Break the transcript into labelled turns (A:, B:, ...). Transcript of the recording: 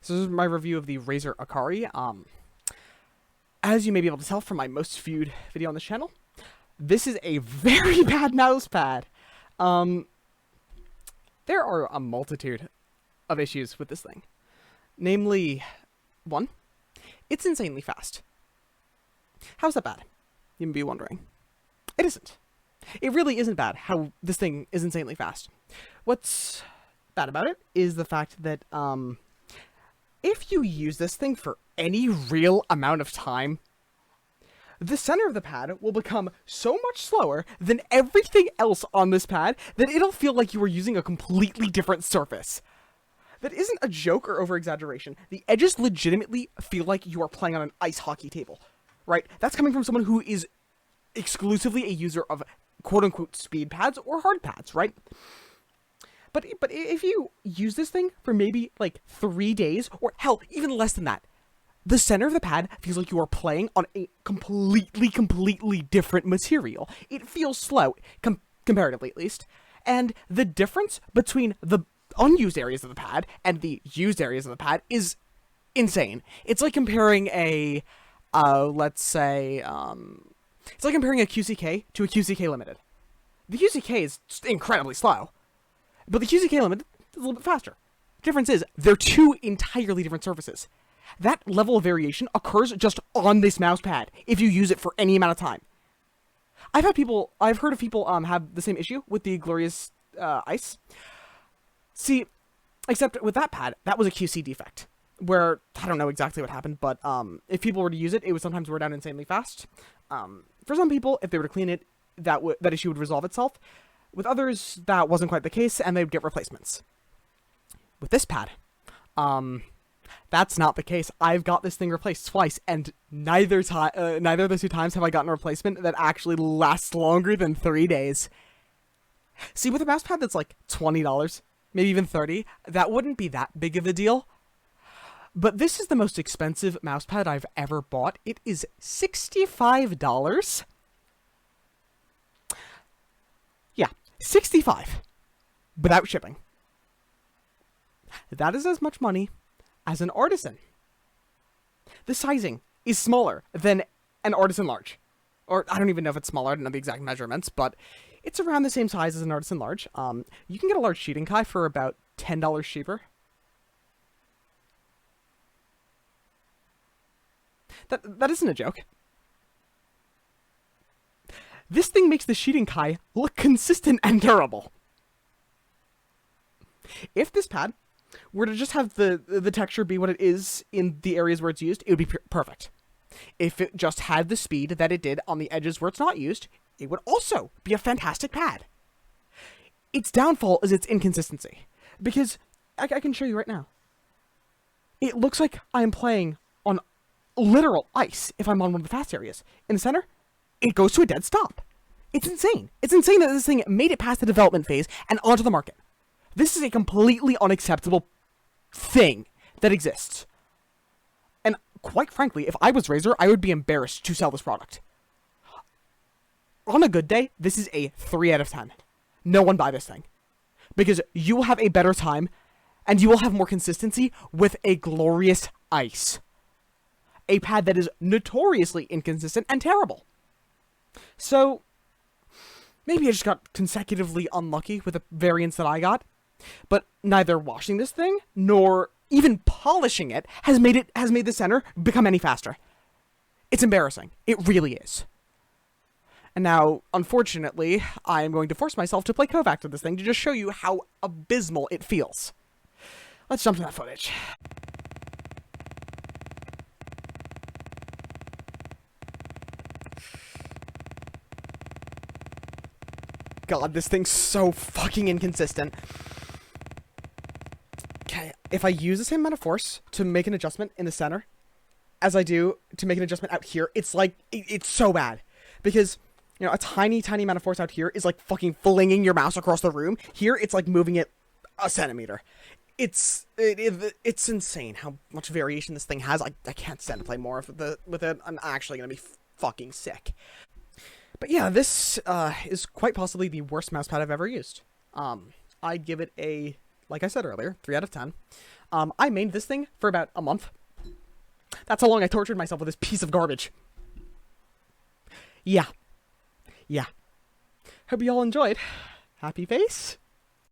A: So this is my review of the Razer Acari. As you may be able to tell from my most viewed video on this channel, this is a very bad mouse pad. There are a multitude of issues with this thing. Namely, one, it's insanely fast. How's that bad? You may be wondering. It isn't. It really isn't bad how this thing is insanely fast. What's bad about it is the fact that, if you use this thing for any real amount of time, the center of the pad will become so much slower than everything else on this pad that it'll feel like you are using a completely different surface. That isn't a joke or over-exaggeration. The edges legitimately feel like you are playing on an ice hockey table, right? That's coming from someone who is exclusively a user of quote-unquote speed pads or hard pads, right? But if you use this thing for maybe like 3 days, or hell, even less than that, the center of the pad feels like you are playing on a completely different material. It feels slow, comparatively at least. And the difference between the unused areas of the pad and the used areas of the pad is insane. It's like comparing a, it's like comparing a QCK to a QCK Limited. The QCK is incredibly slow, but the QCK Limited is a little bit faster. Difference is, they're two entirely different surfaces. That level of variation occurs just on this mouse pad if you use it for any amount of time. I've heard of people have the same issue with the Glorious Ice. See, except with that pad, that was a QC defect, where I don't know exactly what happened, but if people were to use it, it would sometimes wear down insanely fast. For some people, if they were to clean it, that issue would resolve itself. With others, that wasn't quite the case, and they would get replacements. With this pad, that's not the case. I've got this thing replaced twice, and neither of those two times have I gotten a replacement that actually lasts longer than 3 days. See, with a mouse pad that's like $20, maybe even $30, that wouldn't be that big of a deal. But this is the most expensive mouse pad I've ever bought. It is $65. Yeah, $65. Without shipping. That is as much money as an artisan. The sizing is smaller than an artisan large. Or, I don't even know if it's smaller, I don't know the exact measurements, but it's around the same size as an artisan large. You can get a large sheeting kai for about $10 cheaper. That isn't a joke. This thing makes the sheeting kai look consistent and durable. If this pad were to just have the texture be what it is in the areas where it's used, it would be perfect. If it just had the speed that it did on the edges where it's not used, it would also be a fantastic pad. Its downfall is its inconsistency. Because, I can show you right now. It looks like I'm playing on literal ice if I'm on one of the fast areas. In the center, it goes to a dead stop. It's insane. It's insane that this thing made it past the development phase and onto the market. This is a completely unacceptable thing that exists. And quite frankly, if I was Razer, I would be embarrassed to sell this product. On a good day, this is a 3 out of 10. No one buy this thing. Because you will have a better time, and you will have more consistency with a Glorious Ice. A pad that is notoriously inconsistent and terrible. So, maybe I just got consecutively unlucky with the variants that I got. But neither washing this thing, nor even polishing it, has made the center become any faster. It's embarrassing. It really is. And now, unfortunately, I am going to force myself to play Kovac with this thing to just show you how abysmal it feels. Let's jump to that footage. God, this thing's so fucking inconsistent. Okay, if I use the same amount of force to make an adjustment in the center as I do to make an adjustment out here, it's like, it's so bad. Because, you know, a tiny amount of force out here is like fucking flinging your mouse across the room. Here, it's like moving it a centimeter. It's insane how much variation this thing has. I can't stand to play more with it. I'm actually gonna be fucking sick. But yeah, this is quite possibly the worst mousepad I've ever used. I'd give it a like I said earlier, 3 out of 10. I mained this thing for about a month. That's how long I tortured myself with this piece of garbage. Yeah. Hope you all enjoyed. Happy face?